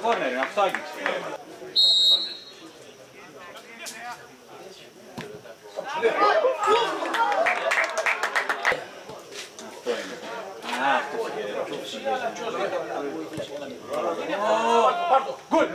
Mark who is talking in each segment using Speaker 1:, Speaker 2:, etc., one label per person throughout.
Speaker 1: Κόρνερ είναι, αυτό άγγιξε. Γκολ!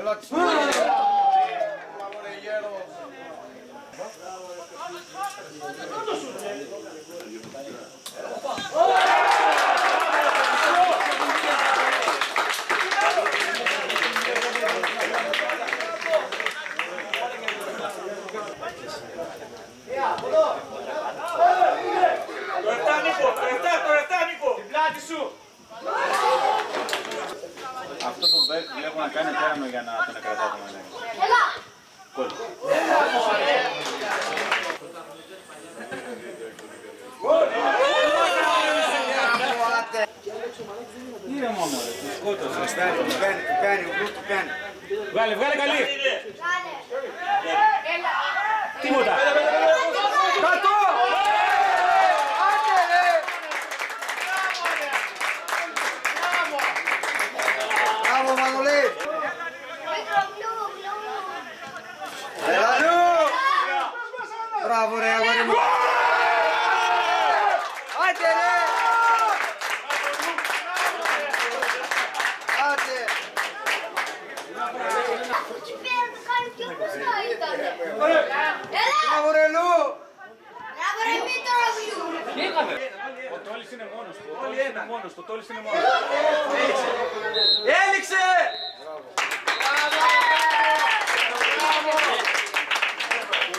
Speaker 1: Αυτό το Μπέρκ βλέπω να κάνει τέρανο για να τον κρατάει τον έλεγχο. Γκολ. Είναι μόνο ρε, του σκότωσε.
Speaker 2: Του κάνει, ο Μπλου του κάνει.
Speaker 1: Βγάλε καλή. Τίποτα.
Speaker 2: Κατώ! Άντε ρε! Μπράβο Μανολή! Έλα Λου! Μπράβο ρε αγόρι μου! Άντε ρε! Άντε! Μπράβο ρε Λου!
Speaker 3: Μπράβο ρε Μήτρο!
Speaker 1: Ο Τόλης είναι μόνος του, ο Τόλης είναι μόνος του.